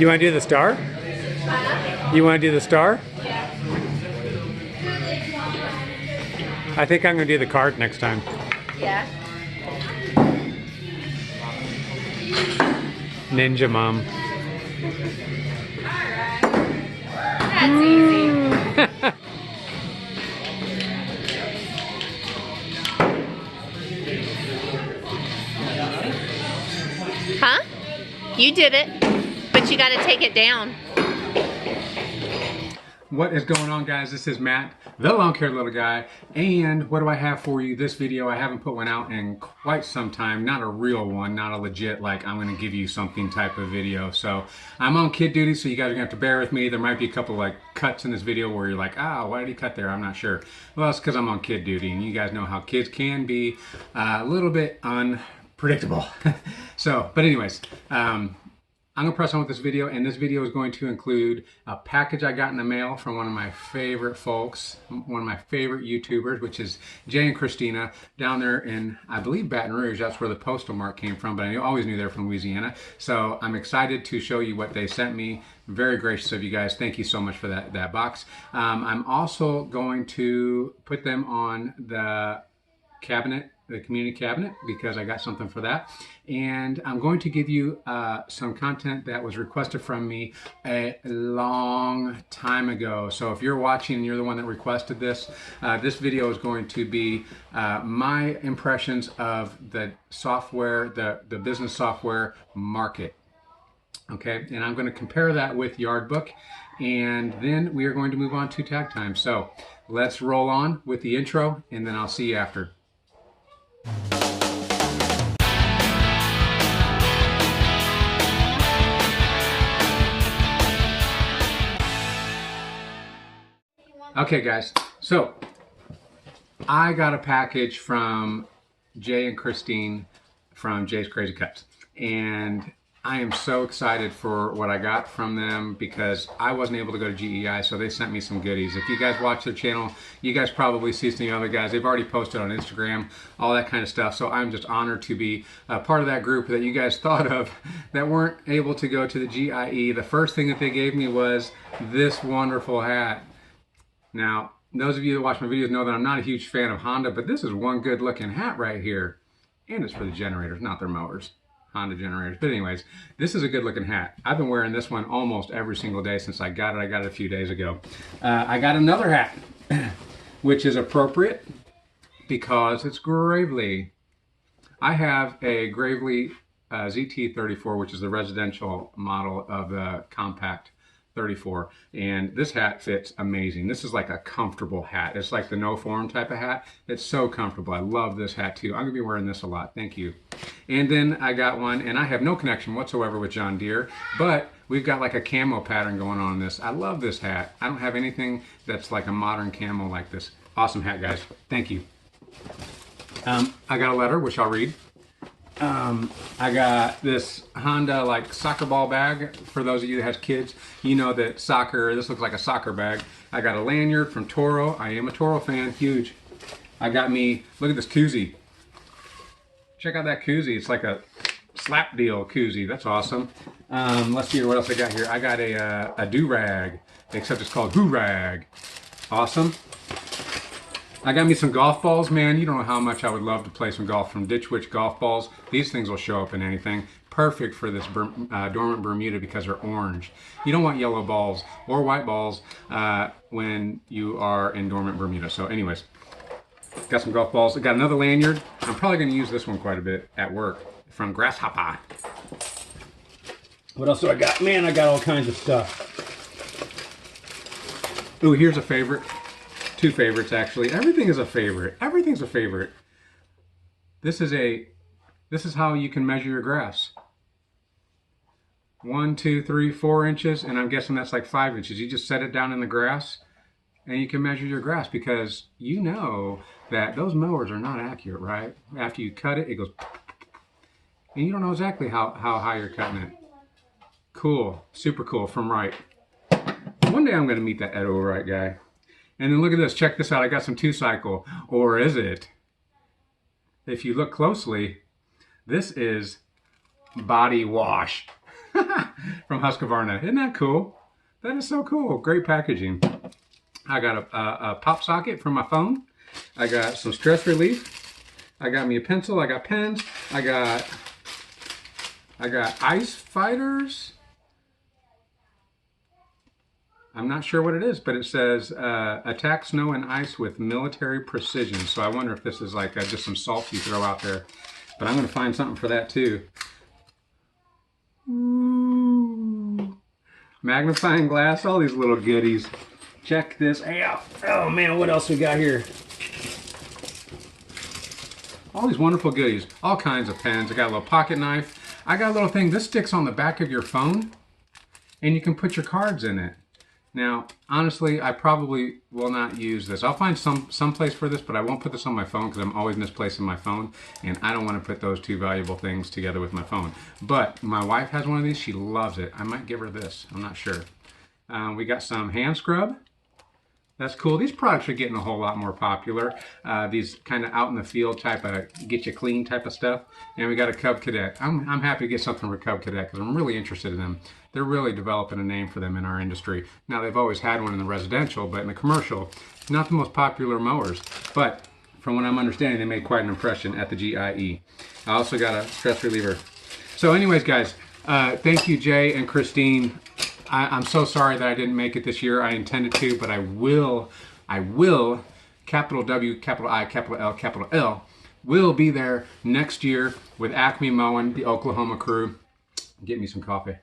You want to do the star? You want to do the star? I think I'm going to do the card next time. Yeah. Ninja Mom. That's easy. Huh? You did it, but you got to take it down. What is going on, guys? This is Matt, the Lawn Care Little Guy, and what do I have for you this video? I haven't put one out in quite some time, not a real one, not a legit, like I'm going to give you something type of video. So I'm on kid duty, so you guys are going to have to bear with me. There might be a couple like cuts in this video where you're like, ah, why did he cut there? I'm not sure. Well, it's because I'm on kid duty, and you guys know how kids can be a little bit unpredictable. So, but anyways, I'm going to press on with this video, and this video is going to include a package I got in the mail from one of my favorite folks, one of my favorite YouTubers, which is Jay and Christina down there in, I believe, Baton Rouge. That's where the postal mark came from, but I always knew they're from Louisiana. So I'm excited to show you what they sent me. Very gracious of you guys. Thank you so much for that box. I'm also going to put them on the cabinet, the community cabinet, because I got something for that. And I'm going to give you some content that was requested from me a long time ago. So if you're watching and you're the one that requested this, this video is going to be my impressions of the software, the business software Markate. Okay, and I'm going to compare that with Yardbook, and then we are going to move on to tag time. So let's roll on with the intro, and then I'll see you after. Okay guys, so I got a package from Jay and Christine from Jay's Crazy Cuts, and I am so excited for what I got from them because I wasn't able to go to GEI, so they sent me some goodies. If you guys watch their channel, you guys probably see some other guys. They've already posted on Instagram, all that kind of stuff. So I'm just honored to be a part of that group that you guys thought of that weren't able to go to the GIE. The first thing that they gave me was this wonderful hat. Now, those of you that watch my videos know that I'm not a huge fan of Honda, but this is one good looking hat right here. And it's for the generators, not their mowers. Honda generators. But anyways, this is a good looking hat. I've been wearing this one almost every single day since I got it. I got it a few days ago. I got another hat, which is appropriate because it's Gravely. I have a Gravely ZT34, which is the residential model of the compact 34, and this hat fits amazing. This is like a comfortable hat. It's like the no form type of hat. It's so comfortable. I love this hat too. I'm gonna be wearing this a lot. Thank you. And then I got one, and I have no connection whatsoever with John Deere, but we've got like a camo pattern going on in this. I love this hat. I don't have anything that's like a modern camo like this. Awesome hat, guys. Thank you. I got a letter, which I'll read. I got this Honda like soccer ball bag. For those of you that have kids, you know that soccer, this looks like a soccer bag. I got a lanyard from Toro. I am a Toro fan, huge. I got me, look at this koozie. Check out that koozie. It's like a slap deal koozie. That's awesome. Let's see what else I got here. I got a do-rag, except it's called Goo-rag. Awesome. I got me some golf balls, man. You don't know how much I would love to play some golf from Ditch Witch golf balls. These things will show up in anything. Perfect for this dormant Bermuda because they're orange. You don't want yellow balls or white balls when you are in dormant Bermuda. So anyways, got some golf balls. I got another lanyard. I'm probably going to use this one quite a bit at work from Grasshopper. What else do I got? Man, I got all kinds of stuff. Ooh, here's a favorite. Two favorites, actually. Everything is a favorite. Everything's a favorite. This is how you can measure your grass. 1, 2, 3, 4 inches, and I'm guessing that's like 5 inches. You just set it down in the grass, and you can measure your grass because you know that those mowers are not accurate, right? After you cut it, it goes, and you don't know exactly how high you're cutting it. Cool, super cool from Wright. One day I'm going to meet that Edo Wright guy. And then look at this, check this out. I got some 2-cycle, or is it? If you look closely, this is body wash. from Husqvarna. Isn't that cool? That is so cool. Great packaging. I got a pop socket for my phone. I got some stress relief. I got me a pencil. I got pens. I got ice fighters. I'm not sure what it is, but it says attack snow and ice with military precision. So I wonder if this is like just some salt you throw out there. But I'm going to find something for that too. Ooh. Magnifying glass, all these little goodies. Check this out. Oh man, what else we got here? All these wonderful goodies. All kinds of pens. I got a little pocket knife. I got a little thing. This sticks on the back of your phone and you can put your cards in it. Now, honestly, I probably will not use this. I'll find some place for this, but I won't put this on my phone because I'm always misplacing my phone, and I don't want to put those two valuable things together with my phone. But my wife has one of these. She loves it. I might give her this. I'm not sure. We got some hand scrub. That's cool. These products are getting a whole lot more popular. These kind of out in the field type of get you clean type of stuff. And we got a Cub Cadet. I'm happy to get something for Cub Cadet because I'm really interested in them. They're really developing a name for them in our industry. Now they've always had one in the residential, but in the commercial, not the most popular mowers. But from what I'm understanding, they made quite an impression at the GIE. I also got a stress reliever. So anyways, guys, thank you, Jay and Christine. I'm so sorry that I didn't make it this year. I intended to, but I will, capital W, capital I, capital L, capital L, will be there next year with Acme Mowing, the Oklahoma crew. Get me some coffee.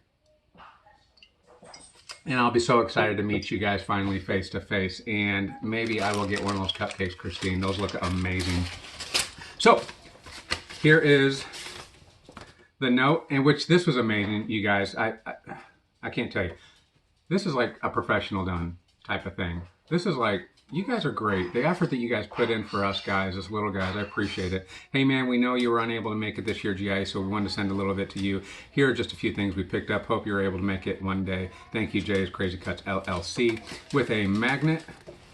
And I'll be so excited to meet you guys finally face to face. And maybe I will get one of those cupcakes, Christine. Those look amazing. So here is the note, in which this was amazing, you guys. I can't tell you. This is like a professional done type of thing. This is like, you guys are great. The effort that you guys put in for us guys, us little guys, I appreciate it. Hey man, we know you were unable to make it this year, GI, so we wanted to send a little bit to you. Here are just a few things we picked up. Hope you're able to make it one day. Thank you, Jay's Crazy Cuts LLC, with a magnet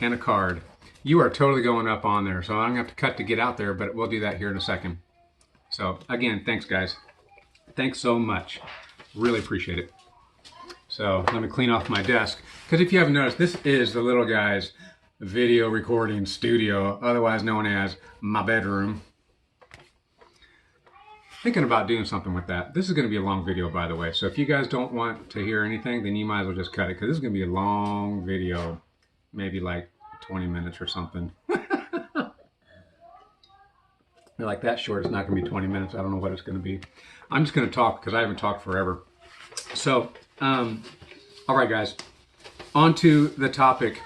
and a card. You are totally going up on there, so I'm gonna have to cut to get out there, but we'll do that here in a second. So again, thanks guys. Thanks so much. Really appreciate it. So let me clean off my desk. Because if you haven't noticed, this is the little guy's video recording studio, otherwise known as my bedroom. Thinking about doing something with that. This is going to be a long video, by the way. So if you guys don't want to hear anything, then you might as well just cut it. Because this is going to be a long video. Maybe like 20 minutes or something. Like that short, it's not going to be 20 minutes. I don't know what it's going to be. I'm just going to talk because I haven't talked forever. So, all right, guys, on to the topic.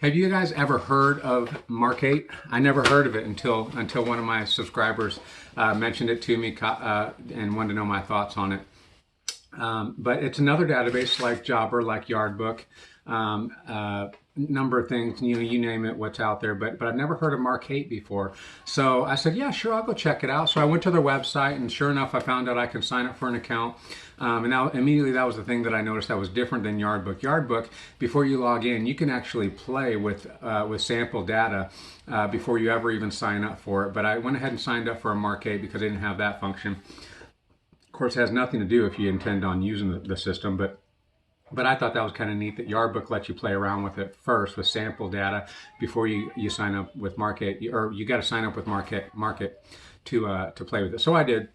Have you guys ever heard of Markate? I never heard of it until one of my subscribers mentioned it to me and wanted to know my thoughts on it. But it's another database like Jobber, like Yardbook, number of things, you name it, what's out there, but I've never heard of Markate before. So I said, yeah, sure, I'll go check it out. So I went to their website, and sure enough, I found out I could sign up for an account. And now immediately that was the thing that I noticed that was different than Yardbook. Yardbook, before you log in, you can actually play with sample data before you ever even sign up for it. But I went ahead and signed up for a Markate because I didn't have that function. Of course, it has nothing to do if you intend on using the system, but I thought that was kind of neat that Yardbook lets you play around with it first with sample data before you sign up with Markate, or you got to sign up with Markate to play with it. So I did.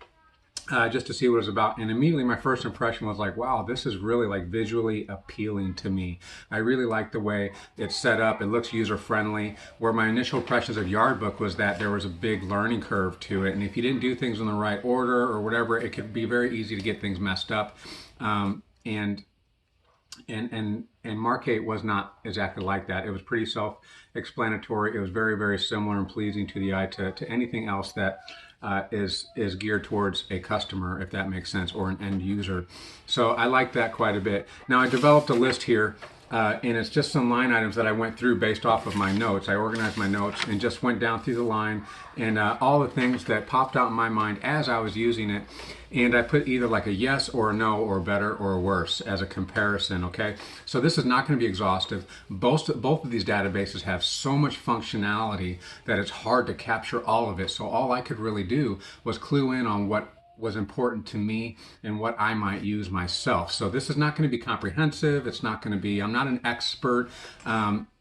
Just to see what it was about, and immediately my first impression was like, wow, this is really like visually appealing to me. I really like the way it's set up. It looks user-friendly, where my initial impressions of Yardbook was that there was a big learning curve to it, and if you didn't do things in the right order or whatever, it could be very easy to get things messed up. And Markate was not exactly like that. It was pretty self-explanatory. It was very, very similar and pleasing to the eye to anything else that is geared towards a customer, if that makes sense, or an end user. So I like that quite a bit. Now I developed a list here, and it's just some line items that I went through based off of my notes. I organized my notes and just went down through the line, and all the things that popped out in my mind as I was using it. And I put either like a yes or a no or better or worse as a comparison, okay? So this is not going to be exhaustive. Both of these databases have so much functionality that it's hard to capture all of it. So all I could really do was clue in on what was important to me and what I might use myself. So this is not going to be comprehensive. It's not going to be, I'm not an expert.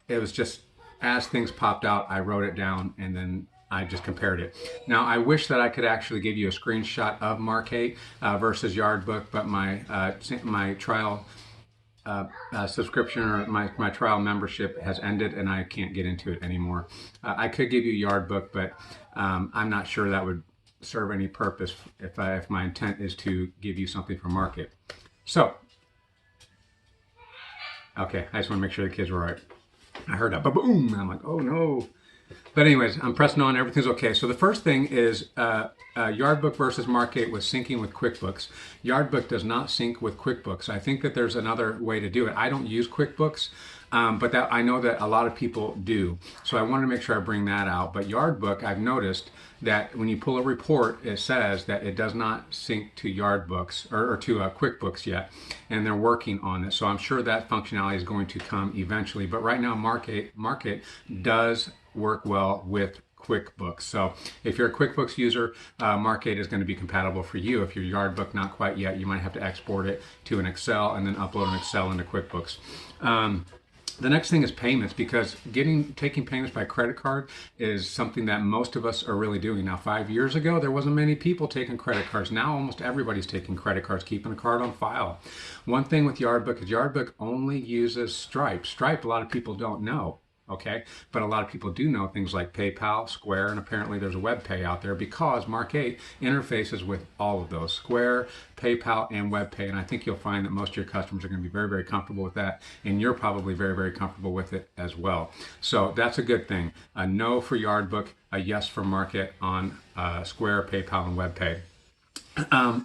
It was just as things popped out, I wrote it down and then I just compared it. Now, I wish that I could actually give you a screenshot of Markate versus Yardbook, but my trial subscription or my trial membership has ended and I can't get into it anymore. I could give you Yardbook, but I'm not sure that would serve any purpose if my intent is to give you something from Markate. So, okay, I just want to make sure the kids were all right. I heard that ba-boom, I'm like, oh no. But anyways, I'm pressing on, everything's okay. So the first thing is Yardbook versus Markate with syncing with QuickBooks. Yardbook does not sync with QuickBooks. I think that there's another way to do it. I don't use QuickBooks, but I know that a lot of people do. So I wanted to make sure I bring that out. But Yardbook, I've noticed that when you pull a report, it says that it does not sync to Yardbooks or to QuickBooks yet, and they're working on it. So I'm sure that functionality is going to come eventually. But right now, Markate does work well with QuickBooks. So if you're a QuickBooks user, Markate is going to be compatible for you. If your Yardbook not quite yet, you might have to export it to an Excel and then upload an Excel into QuickBooks. The next thing is payments, because taking payments by credit card is something that most of us are really doing. Now, 5 years ago, there wasn't many people taking credit cards. Now, almost everybody's taking credit cards, keeping a card on file. One thing with Yardbook is Yardbook only uses Stripe. Stripe, a lot of people don't know. Okay, but a lot of people do know things like PayPal, Square, and apparently there's a WebPay out there because Markate interfaces with all of those, Square, PayPal, and WebPay, and I think you'll find that most of your customers are going to be very, very comfortable with that, and you're probably very, very comfortable with it as well. So that's a good thing. A no for Yardbook, a yes for Markate on Square, PayPal, and WebPay.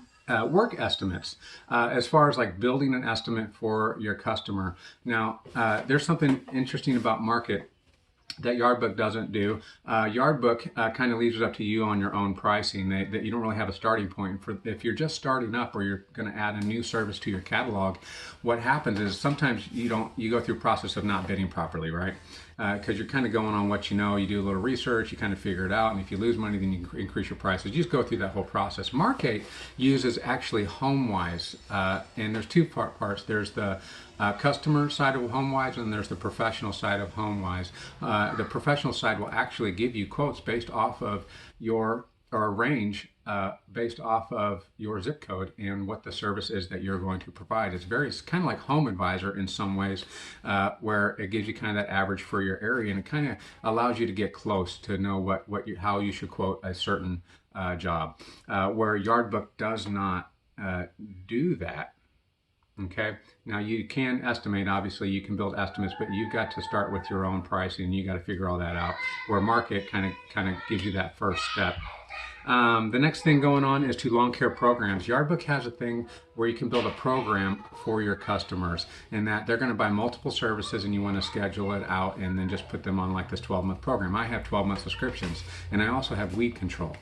Work estimates, as far as like building an estimate for your customer. Now, there's something interesting about Markate that Yardbook doesn't do. Yardbook kind of leaves it up to you on your own pricing. That you don't really have a starting point. If you're just starting up or you're going to add a new service to your catalog, what happens is sometimes you go through a process of not bidding properly, right? Because you're kind of going on what you know. You do a little research, you kind of figure it out, and if you lose money, then you increase your prices. You just go through that whole process. Markate uses actually HomeWise, and there's two parts. There's the customer side of HomeWise, and there's the professional side of HomeWise. The professional side will actually give you quotes based off of or a range based off of your zip code and what the service is that you're going to provide. It's kind of like Home Advisor in some ways, where it gives you kind of that average for your area, and it kind of allows you to get close to know how you should quote a certain job, where Yardbook does not do that. Okay, now you can estimate, obviously you can build estimates, but you've got to start with your own pricing and you got to figure all that out, where Markate kind of gives you that first step. The next thing going on is to lawn care programs. Yardbook has a thing where you can build a program for your customers, and that they're going to buy multiple services and you want to schedule it out and then just put them on like this 12-month program. I have 12-month subscriptions, and I also have weed control.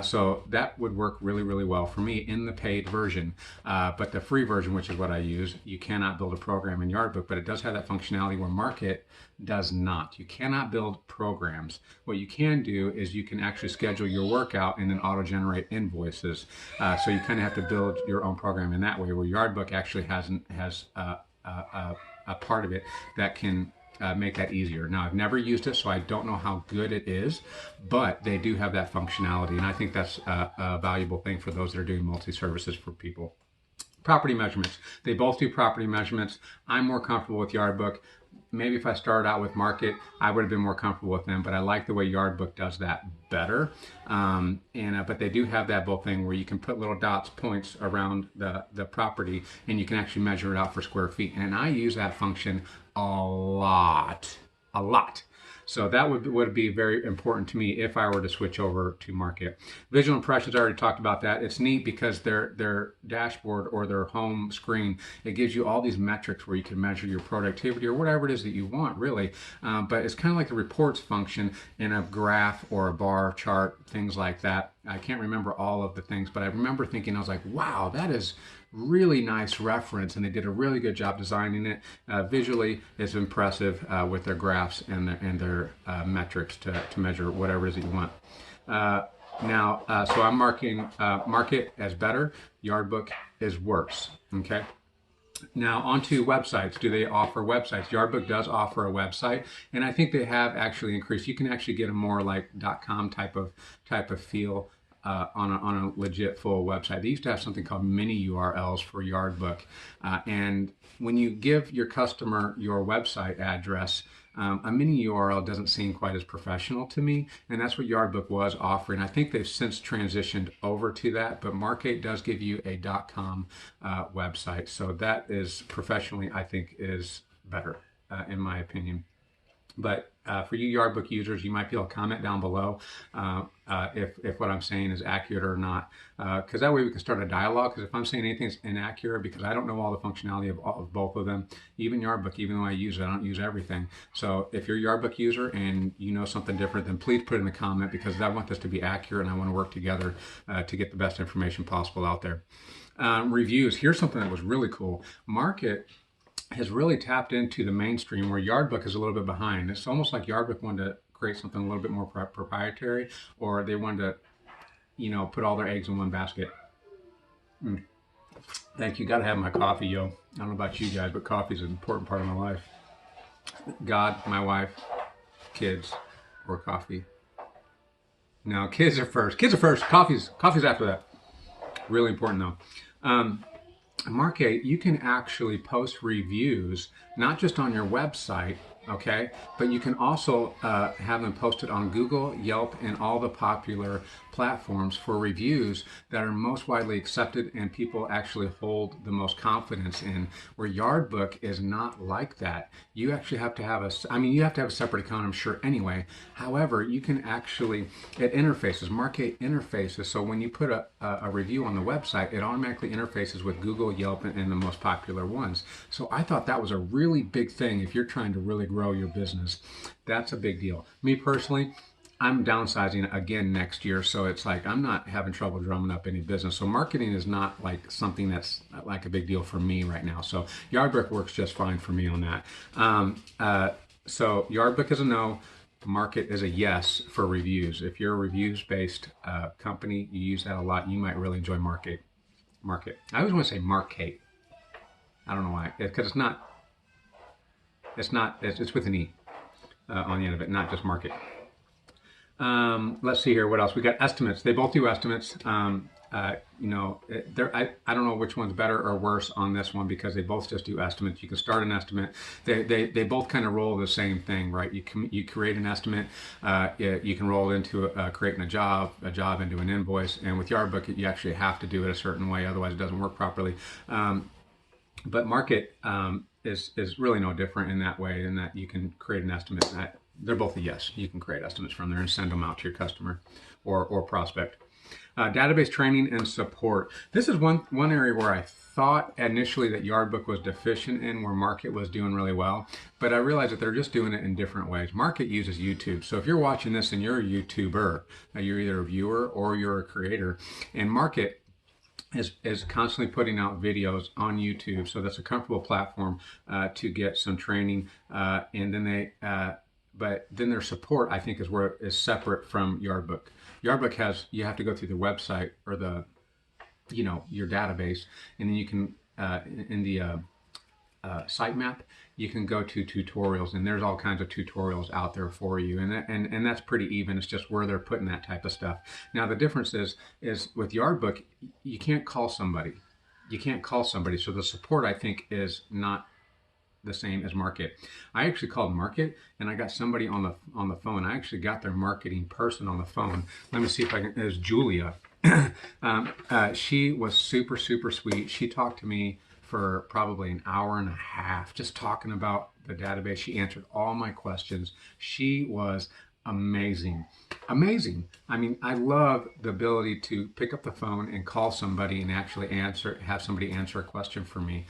So that would work really, really well for me in the paid version. But the free version, which is what I use, you cannot build a program in Yardbook, but it does have that functionality where Markate does not. You cannot build programs. What you can do is you can actually schedule your workout and then auto-generate invoices. So you kind of have to build your own program in that way, where Yardbook actually has a part of it that can make that easier. Now, I've never used it, so I don't know how good it is, but they do have that functionality, and I think that's a valuable thing for those that are doing multi-services for people. Property measurements. They both do property measurements. I'm more comfortable with Yardbook. Maybe if I started out with Markate, I would have been more comfortable with them, but I like the way Yardbook does that better. But they do have that both thing where you can put little dots, points around the property, and you can actually measure it out for square feet. And I use that function a lot. So that would be very important to me if I were to switch over to Markate. Visual impressions, I already talked about that. It's neat because their dashboard or their home screen, it gives you all these metrics where you can measure your productivity or whatever it is that you want, really. But it's kind of like the reports function in a graph or a bar chart, things like that. I can't remember all of the things, but I remember thinking, I was like, wow, that is really nice reference, and they did a really good job designing it. Visually, it's impressive with their graphs and their metrics to measure whatever it is that you want. Now, so I'm marking Markate as better, Yardbook is worse. Okay. Now, onto websites. Do they offer websites? Yardbook does offer a website, and I think they have actually increased. You can actually get a more like .com type of feel on a legit full website. They used to have something called mini URLs for Yardbook, and when you give your customer your website address, a mini URL doesn't seem quite as professional to me, and that's what Yardbook was offering. I think they've since transitioned over to that, but Markate does give you a .com website, so that is professionally, I think, is better in my opinion. But for you Yardbook users, you might be able to comment down below if what I'm saying is accurate or not. Because that way we can start a dialogue. Because if I'm saying anything's inaccurate, because I don't know all the functionality of both of them, even Yardbook, even though I use it, I don't use everything. So if you're a Yardbook user and you know something different, then please put it in the comment, because I want this to be accurate and I want to work together to get the best information possible out there. Reviews. Here's something that was really cool. Markate has really tapped into the mainstream where Yardbook is a little bit behind. It's almost like Yardbook wanted to create something a little bit more proprietary, or they wanted to, put all their eggs in one basket. Thank you. Got to have my coffee, yo. I don't know about you guys, but coffee is an important part of my life. God, my wife, kids, or coffee. No, kids are first. Kids are first. Coffee's after that. Really important though. Markate, you can actually post reviews, not just on your website, okay, but you can also have them posted on Google, Yelp, and all the popular platforms for reviews that are most widely accepted and people actually hold the most confidence in, where Yardbook is not like that. You actually have to have you have to have a separate account, I'm sure, anyway. However, you can actually, it interfaces, Markate interfaces, so when you put a review on the website, it automatically interfaces with Google, Yelp, and the most popular ones. So I thought that was a really big thing if you're trying to really grow your business. That's a big deal. Me personally, I'm downsizing again next year, so it's like I'm not having trouble drumming up any business. So marketing is not like something that's like a big deal for me right now. So Yardbook works just fine for me on that. So Yardbook is a no. Markate is a yes for reviews. If you're a reviews-based company, you use that a lot, you might really enjoy Markate. I always want to say Markate. I don't know why. Because it's not. It's with an E on the end of it, not just Markate. Let's see here. What else? We got estimates. They both do estimates. I don't know which one's better or worse on this one, because they both just do estimates. You can start an estimate. They both kind of roll the same thing, right? You create an estimate. You can roll into creating a job into an invoice. And with Yardbook, you actually have to do it a certain way, otherwise it doesn't work properly. But Markate is really no different in that way, in that you can create an estimate. They're both a yes. You can create estimates from there and send them out to your customer or prospect. Database training and support. This is one area where I thought initially that Yardbook was deficient in, where Markate was doing really well, but I realized that they're just doing it in different ways. Markate uses YouTube. So if you're watching this and you're a YouTuber, you're either a viewer or you're a creator, and Markate is constantly putting out videos on YouTube. So that's a comfortable platform to get some training. And then but then their support, I think, is separate from Yardbook. Yardbook you have to go through the website or your database, and then you can, in the sitemap, you can go to tutorials, and there's all kinds of tutorials out there for you, and that's pretty even. It's just where they're putting that type of stuff. Now the difference is with Yardbook, you can't call somebody. So the support, I think, is not the same as Markate. I actually called Markate and I got somebody on the phone. I actually got their marketing person on the phone. Let me see if I can. It was Julia. She was super, super sweet. She talked to me for probably an hour and a half, just talking about the database. She answered all my questions. She was amazing. I mean, I love the ability to pick up the phone and call somebody and actually have somebody answer a question for me.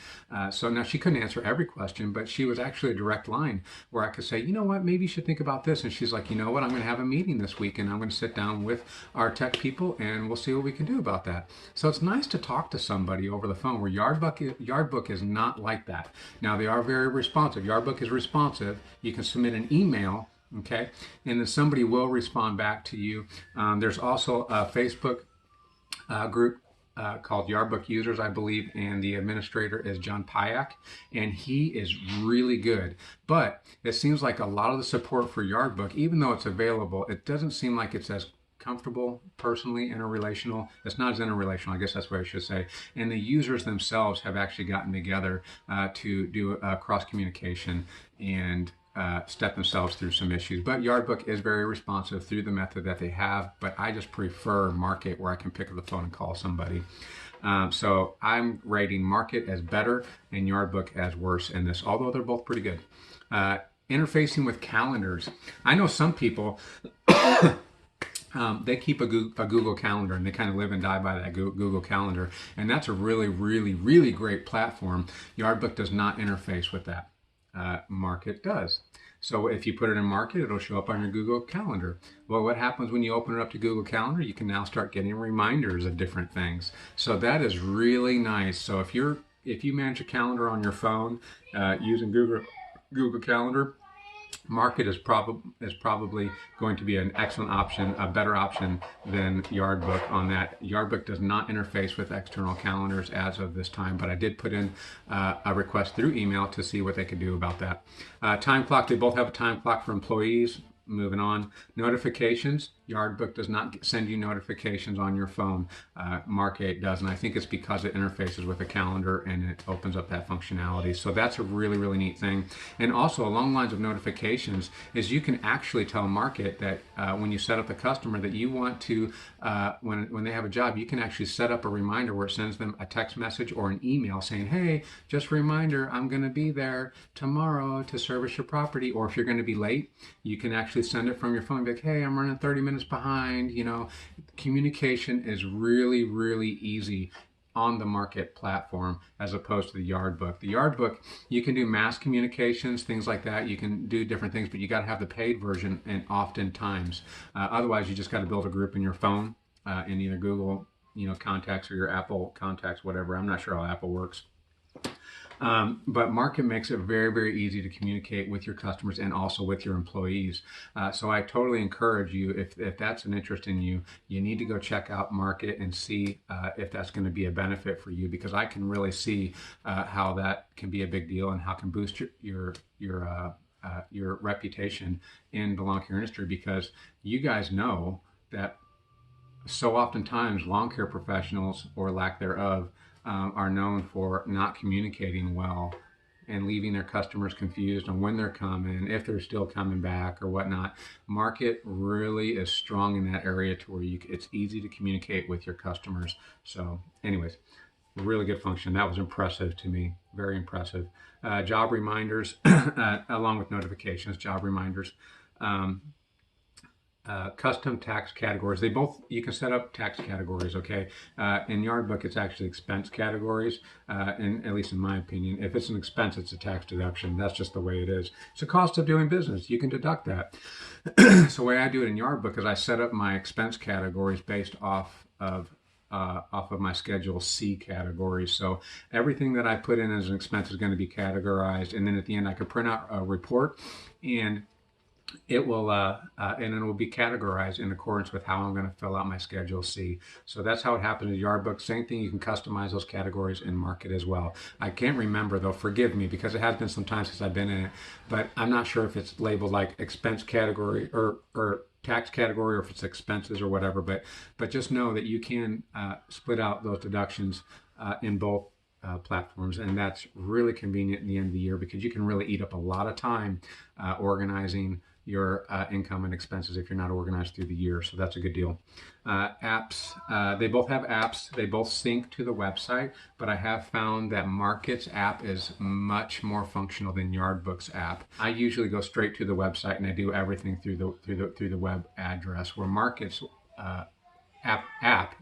So now she couldn't answer every question, but she was actually a direct line where I could say, you know what, maybe you should think about this. And she's like, you know what, I'm going to have a meeting this week and I'm going to sit down with our tech people and we'll see what we can do about that. So it's nice to talk to somebody over the phone, where Yardbook is not like that. Now they are very responsive. Yardbook is responsive. You can submit an email Okay, and then somebody will respond back to you. There's also a Facebook group called Yardbook Users, I believe, and the administrator is John Pyack, and he is really good. But it seems like a lot of the support for Yardbook, even though it's available, it doesn't seem like it's as comfortable personally interrelational. It's not as interrelational, I guess that's what I should say. And the users themselves have actually gotten together to do cross communication and step themselves through some issues. But Yardbook is very responsive through the method that they have, but I just prefer Markate, where I can pick up the phone and call somebody. So I'm rating Markate as better and Yardbook as worse in this, although they're both pretty good. Interfacing with calendars. I know some people they keep a Google Calendar, and they kind of live and die by that Google Calendar, and that's a really, really, really great platform. Yardbook does not interface with that. Markate does. So if you put it in Markate, it'll show up on your Google Calendar. Well, what happens when you open it up to Google Calendar? You can now start getting reminders of different things. So that is really nice. So if you manage a calendar on your phone using Google Calendar, Markate is probably going to be an excellent option, a better option than Yardbook on that. Yardbook does not interface with external calendars as of this time, but I did put in a request through email to see what they could do about that. Time clock, they both have a time clock for employees. Moving on. Notifications. Yardbook does not send you notifications on your phone. Markate does, and I think it's because it interfaces with a calendar and it opens up that functionality. So that's a really, really neat thing. And also, along the lines of notifications, is you can actually tell Markate that when you set up the customer that you want to, when they have a job, you can actually set up a reminder where it sends them a text message or an email saying, hey, just a reminder, I'm going to be there tomorrow to service your property. Or if you're going to be late, you can actually send it from your phone, be like, hey, I'm running 30 minutes behind. You know, communication is really, really easy on the Markate platform as opposed to the Yardbook. The Yardbook, you can do mass communications, things like that. You can do different things, but you got to have the paid version, and oftentimes, otherwise you just got to build a group in your phone in either Google, contacts or your Apple contacts, whatever. I'm not sure how Apple works. But Markate makes it very, very easy to communicate with your customers and also with your employees. So I totally encourage you, if that's an interest in you, you need to go check out Markate and see if that's going to be a benefit for you, because I can really see how that can be a big deal and how it can boost your reputation in the lawn care industry, because you guys know that so oftentimes lawn care professionals, or lack thereof, are known for not communicating well and leaving their customers confused on when they're coming, if they're still coming back or whatnot. Markate really is strong in that area to where it's easy to communicate with your customers. So anyways, really good function. That was impressive to me, very impressive. Job reminders, along with notifications, job reminders. Custom tax categories. You can set up tax categories, okay? In Yardbook, it's actually expense categories, and at least in my opinion. If it's an expense, it's a tax deduction. That's just the way it is. It's a cost of doing business. You can deduct that. So the way I do it in Yardbook is I set up my expense categories based off of my Schedule C categories. So everything that I put in as an expense is going to be categorized, and then at the end I could print out a report, and it will be categorized in accordance with how I'm going to fill out my Schedule C. So that's how it happens in Yardbook. Same thing, you can customize those categories in Markate as well. I can't remember though, forgive me, because it has been some time since I've been in it, but I'm not sure if it's labeled like expense category or tax category, or if it's expenses or whatever, but just know that you can split out those deductions in both platforms, and that's really convenient in the end of the year, because you can really eat up a lot of time organizing your income and expenses if you're not organized through the year. So that's a good deal. Apps, they both have apps. They both sync to the website, but I have found that Markate's app is much more functional than Yardbook's app. I usually go straight to the website and I do everything through the web address, where Markate's app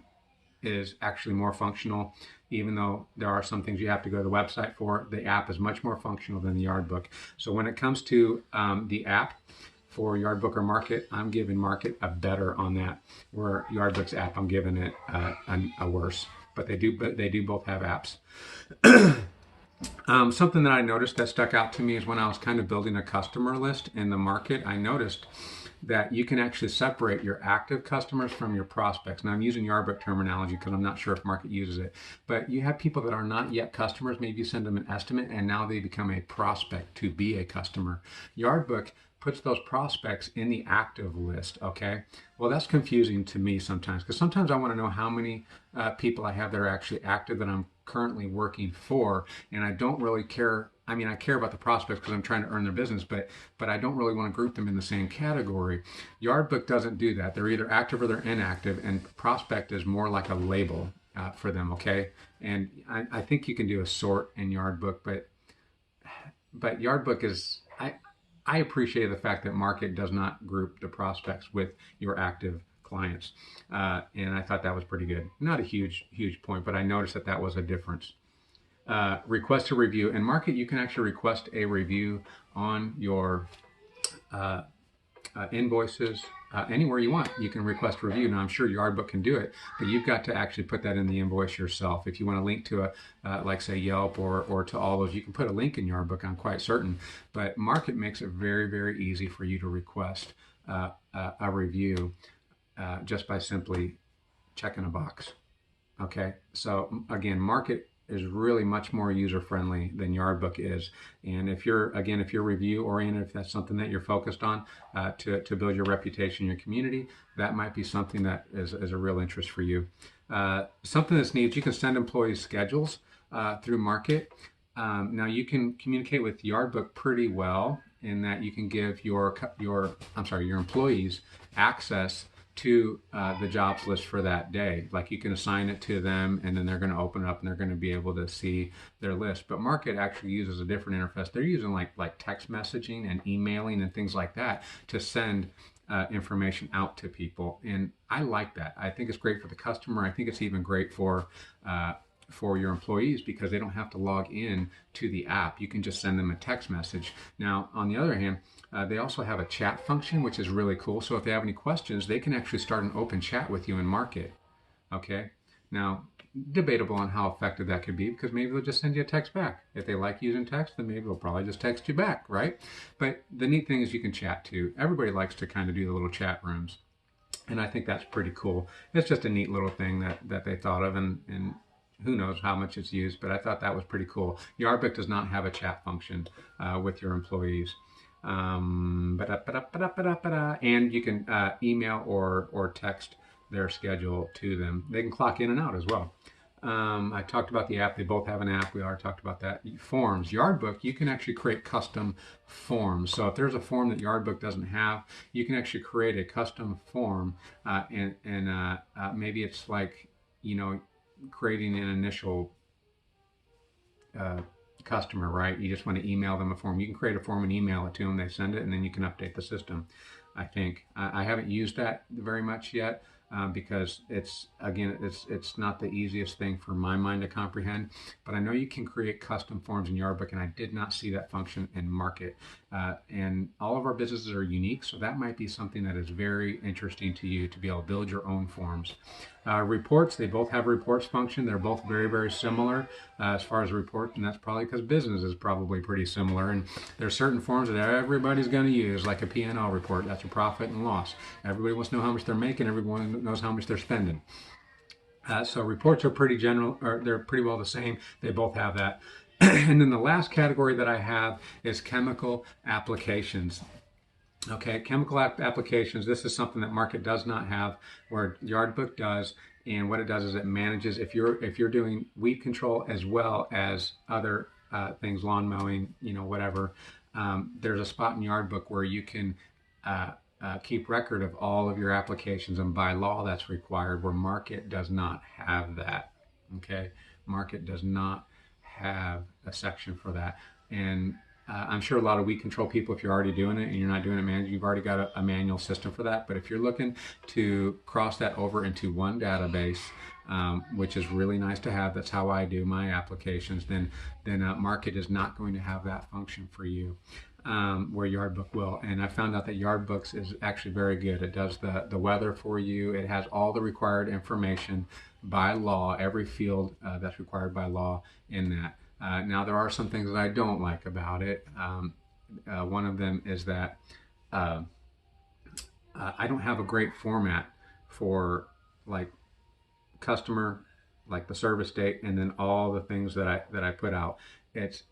is actually more functional. Even though there are some things you have to go to the website for, the app is much more functional than the Yardbook. So when it comes to the app for Yardbook or Markate, I'm giving Markate a better on that, where Yardbook's app, I'm giving it a worse. But they do both have apps. Something that I noticed that stuck out to me is when I was kind of building a customer list in the market, I noticed that you can actually separate your active customers from your prospects. Now I'm using Yardbook terminology because I'm not sure if Market uses it, but you have people that are not yet customers. Maybe you send them an estimate and now they become a prospect to be a customer. Yardbook puts those prospects in the active list, okay? Well, that's confusing to me sometimes because sometimes I want to know how many people I have that are actually active that I'm currently working for, and I don't really care. I mean, I care about the prospects because I'm trying to earn their business, but I don't really want to group them in the same category. Yardbook doesn't do that. They're either active or they're inactive, and prospect is more like a label for them, okay? And I think you can do a sort in Yardbook, but Yardbook is, I appreciate the fact that Market does not group the prospects with your active clients. And I thought that was pretty good. Not a huge point, but I noticed that that was a difference. Request a review. In Market, you can actually request a review on your invoices. Anywhere you want, you can request a review. Now, I'm sure Yardbook can do it, but you've got to actually put that in the invoice yourself. If you want to link to like say Yelp or to all those, you can put a link in Yardbook, I'm quite certain. But Market makes it very, very easy for you to request a review just by simply checking a box. Okay, so again, Market is really much more user-friendly than Yardbook is. And if you're review oriented, if that's something that you're focused on to build your reputation in your community, that might be something that is a real interest for you. Something that's neat, you can send employees schedules through Market. Now you can communicate with Yardbook pretty well in that you can give your employees access to the jobs list for that day. Like you can assign it to them and then they're going to open it up and they're going to be able to see their list. But Market actually uses a different interface. They're using like text messaging and emailing and things like that to send information out to people. And I like that. I think it's great for the customer. I think it's even great for your employees because they don't have to log in to the app. You can just send them a text message. Now, on the other hand, they also have a chat function, which is really cool. So if they have any questions, they can actually start an open chat with you in Market. Okay. Now, debatable on how effective that could be because maybe they'll just send you a text back. If they like using text, then maybe they'll probably just text you back, right? But the neat thing is you can chat too. Everybody likes to kind of do the little chat rooms. And I think that's pretty cool. It's just a neat little thing that they thought of, and who knows how much it's used, but I thought that was pretty cool. Yardbook does not have a chat function with your employees. And you can email or text their schedule to them. They can clock in and out as well. I talked about the app. They both have an app. We already talked about that. Forms. Yardbook, you can actually create custom forms. So if there's a form that Yardbook doesn't have, you can actually create a custom form. And maybe it's like, creating an initial customer, right? You just want to email them a form. You can create a form and email it to them. They send it, and then you can update the system. I think I haven't used that very much yet because it's not the easiest thing for my mind to comprehend. But I know you can create custom forms in Yardbook, and I did not see that function in Market. And all of our businesses are unique, so that might be something that is very interesting to you to be able to build your own forms. Reports, they both have reports function. They're both very, very similar as far as reports, and that's probably because business is probably pretty similar. And there are certain forms that everybody's going to use, like a P&L report. That's your profit and loss. Everybody wants to know how much they're making. Everyone knows how much they're spending. So reports are pretty general, or they're pretty well the same. They both have that. And then the last category that I have is chemical applications. Okay, chemical applications. This is something that Market does not have, where Yardbook does. And what it does is it manages if you're doing weed control as well as other things, lawn mowing, whatever. There's a spot in Yardbook where you can keep record of all of your applications, and by law that's required. Where Market does not have that. Okay, Market does not have a section for that, and I'm sure a lot of weed control people, if you're already doing it and you're not doing it manually, you've already got a manual system for that. But if you're looking to cross that over into one database, which is really nice to have, that's how I do my applications, then Market is not going to have that function for you. Where Yardbook will. And I found out that Yardbooks is actually very good. It does the weather for you. It has all the required information by law, every field that's required by law in that. Now, there are some things that I don't like about it. One of them is that I don't have a great format for like customer, like the service date, and then all the things that I put out. It's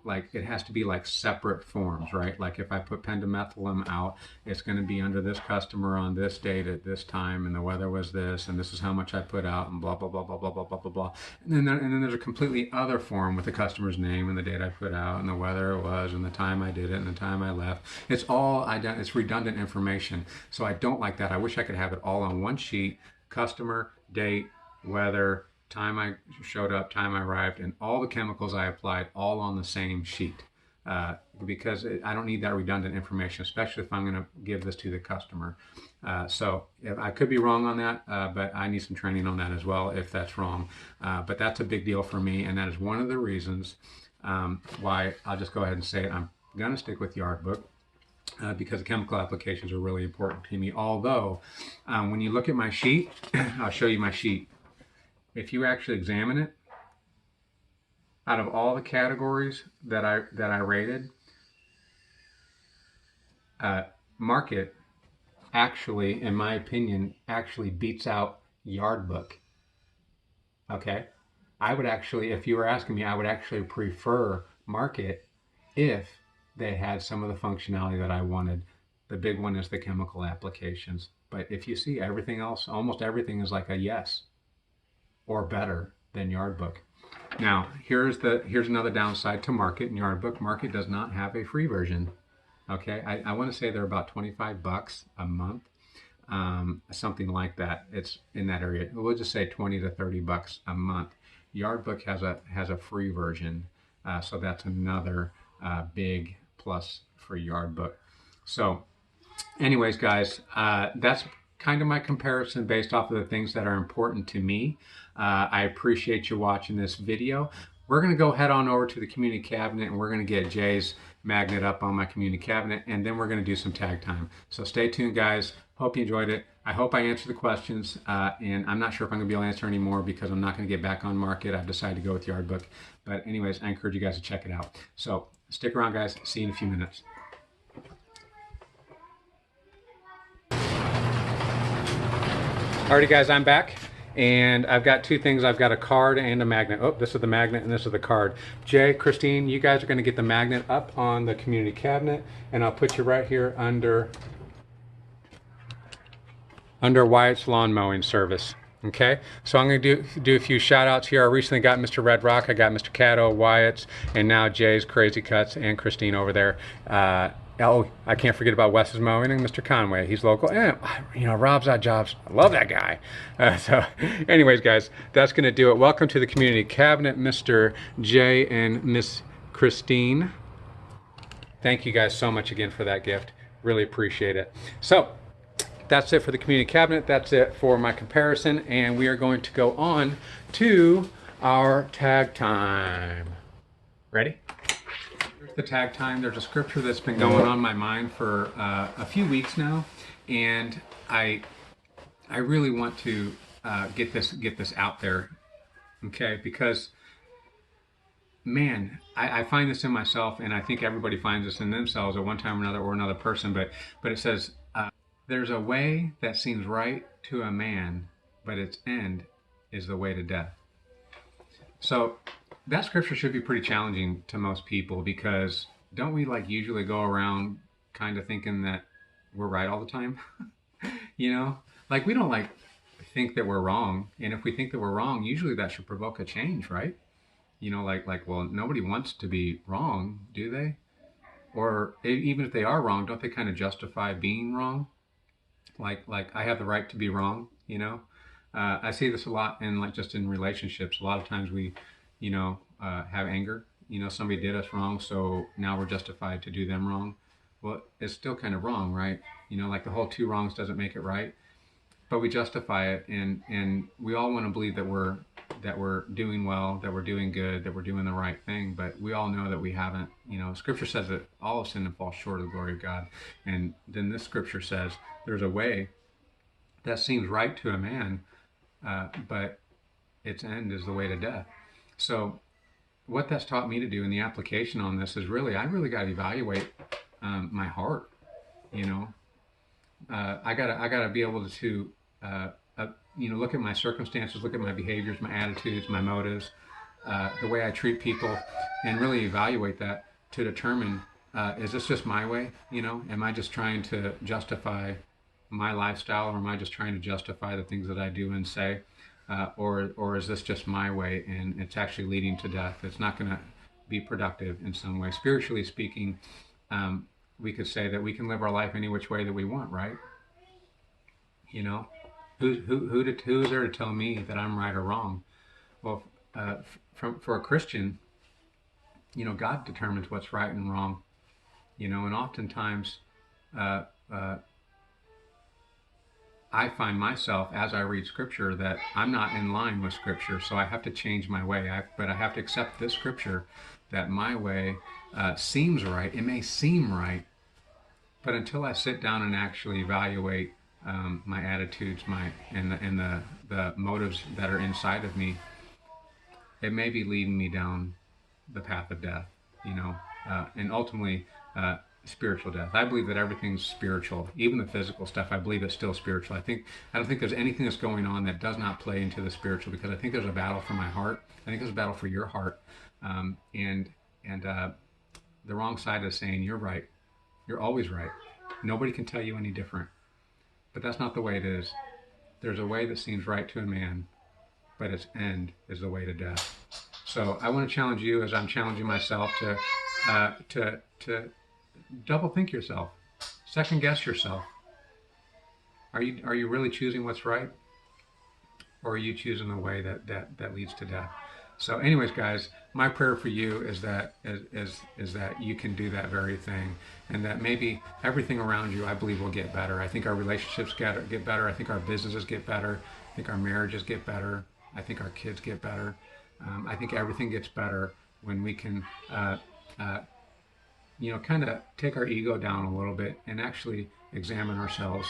like it has to be like separate forms, right? Like if I put pendimethalin out, it's going to be under this customer on this date at this time, and the weather was this, and this is how much I put out, and blah blah blah blah blah blah blah blah blah. And then there's a completely other form with the customer's name and the date I put out, and the weather it was, and the time I did it, and the time I left. It's all it's redundant information. So I don't like that. I wish I could have it all on one sheet: customer, date, weather, time I showed up, time I arrived, and all the chemicals I applied all on the same sheet. Because I don't need that redundant information, especially if I'm going to give this to the customer. So I could be wrong on that, but I need some training on that as well if that's wrong. But that's a big deal for me, and that is one of the reasons why I'll just go ahead and say it. I'm going to stick with Yardbook. Because the chemical applications are really important to me. Although, when you look at my sheet, I'll show you my sheet. If you actually examine it, out of all the categories that I rated, Markate actually, in my opinion, actually beats out Yardbook. Okay, I would actually, if you were asking me, I would actually prefer Markate if they had some of the functionality that I wanted. The big one is the chemical applications. But if you see everything else, almost everything is like a yes or better than Yardbook. Now, here's another downside to Markate and Yardbook. Markate does not have a free version. Okay, I want to say they're about $25 a month, something like that. It's in that area. We'll just say $20 to $30 a month. Yardbook has a free version, so that's another big plus for Yardbook. So anyways, guys, that's kind of my comparison based off of the things that are important to me. I appreciate you watching this video. We're going to go head on over to the community cabinet, and we're going to get Jay's magnet up on my community cabinet, and then we're going to do some tag time. So stay tuned, guys. Hope you enjoyed it. I hope I answered the questions, and I'm not sure if I'm going to be able to answer any more because I'm not going to get back on Markate. I've decided to go with Yardbook. But anyways, I encourage you guys to check it out. So stick around, guys. See you in a few minutes. Alrighty, guys, I'm back. And I've got two things. I've got a card and a magnet. Oh, this is the magnet and this is the card. Jay, Christine, you guys are going to get the magnet up on the community cabinet, and I'll put you right here under Wyatt's lawn mowing service. Okay, so I'm going to do a few shout outs here. I recently got Mr. Red Rock, I got Mr. Caddo, Wyatt's, and now Jay's Crazy Cuts and Christine over there. Oh, I can't forget about Wes's Mowing and Mr. Conway. He's local. And, Rob's Odd Jobs. I love that guy. So anyways, guys, that's going to do it. Welcome to the community cabinet, Mr. Jay and Miss Christine. Thank you guys so much again for that gift. Really appreciate it. So that's it for the community cabinet. That's it for my comparison. And we are going to go on to our tag time. Ready? The tag time. There's a scripture that's been going on my mind for a few weeks now, and I really want to get this out there, okay? Because man, I find this in myself, and I think everybody finds this in themselves at one time or another person. But it says, "There's a way that seems right to a man, but its end is the way to death." So that scripture should be pretty challenging to most people, because don't we usually go around kind of thinking that we're right all the time? We don't think that we're wrong. And if we think that we're wrong, usually that should provoke a change, right? Well, nobody wants to be wrong, do they? Or even if they are wrong, don't they kind of justify being wrong? Like I have the right to be wrong, I see this a lot in just in relationships. A lot of times we have anger. Somebody did us wrong, so now we're justified to do them wrong. Well, it's still kind of wrong, right? The whole two wrongs doesn't make it right, but we justify it, and we all want to believe that we're doing well, that we're doing good, that we're doing the right thing, but we all know that we haven't. Scripture says that all have sinned and fall short of the glory of God, and then this scripture says there's a way that seems right to a man, but its end is the way to death. So what that's taught me to do in the application on this is I really got to evaluate my heart. You know, I gotta be able to, look at my circumstances, look at my behaviors, my attitudes, my motives, the way I treat people, and really evaluate that to determine, is this just my way? You know, am I just trying to justify my lifestyle, or am I just trying to justify the things that I do and say? Or is this just my way and it's actually leading to death? It's not going to be productive in some way. Spiritually speaking, we could say that we can live our life any which way that we want, right? You know, who is there to tell me that I'm right or wrong? Well, for a Christian, you know, God determines what's right and wrong. You know, and oftentimes, I find myself, as I read Scripture, that I'm not in line with Scripture, so I have to change my way. But I have to accept this Scripture, that my way seems right. It may seem right, but until I sit down and actually evaluate my attitudes, and the motives that are inside of me, it may be leading me down the path of death. You know, and ultimately. Spiritual death. I believe that everything's spiritual, even the physical stuff. I believe it's still spiritual. I don't think there's anything that's going on that does not play into the spiritual, because I think there's a battle for my heart. I think there's a battle for your heart, and the wrong side is saying you're right. You're always right. Nobody can tell you any different. But that's not the way it is. There's a way that seems right to a man, but its end is the way to death. So I want to challenge you, as I'm challenging myself, to double think yourself, second guess yourself. Are you really choosing what's right, or are you choosing the way that leads to death? So, anyways, guys, my prayer for you is that you can do that very thing, and that maybe everything around you, I believe, will get better. I think our relationships get better. I think our businesses get better. I think our marriages get better. I think our kids get better. I think everything gets better when we can. Kind of take our ego down a little bit and actually examine ourselves.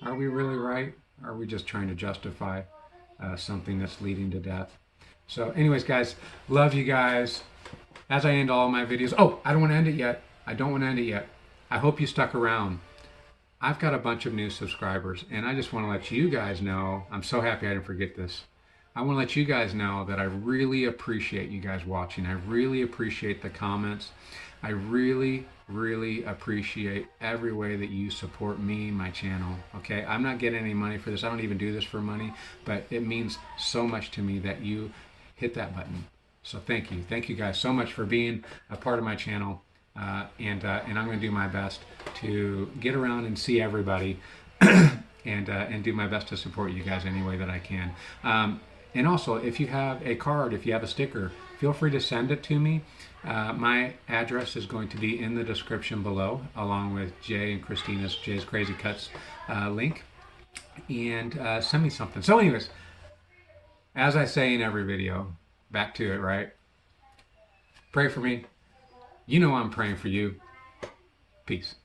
Are we really right? Are we just trying to justify something that's leading to death? So anyways, guys, love you guys. As I end all my videos, I don't want to end it yet. I hope you stuck around. I've got a bunch of new subscribers, and I just want to let you guys know, I'm so happy I didn't forget this. I want to let you guys know that I really appreciate you guys watching. I really appreciate the comments. I really, really appreciate every way that you support me, my channel, okay? I'm not getting any money for this. I don't even do this for money, but it means so much to me that you hit that button. So thank you. Thank you guys so much for being a part of my channel. And I'm going to do my best to get around and see everybody and do my best to support you guys any way that I can. And also, if you have a card, if you have a sticker, feel free to send it to me. My address is going to be in the description below, along with Jay and Christina's Jay's Crazy Cuts link. And send me something. So anyways, as I say in every video, back to it, right? Pray for me. You know I'm praying for you. Peace.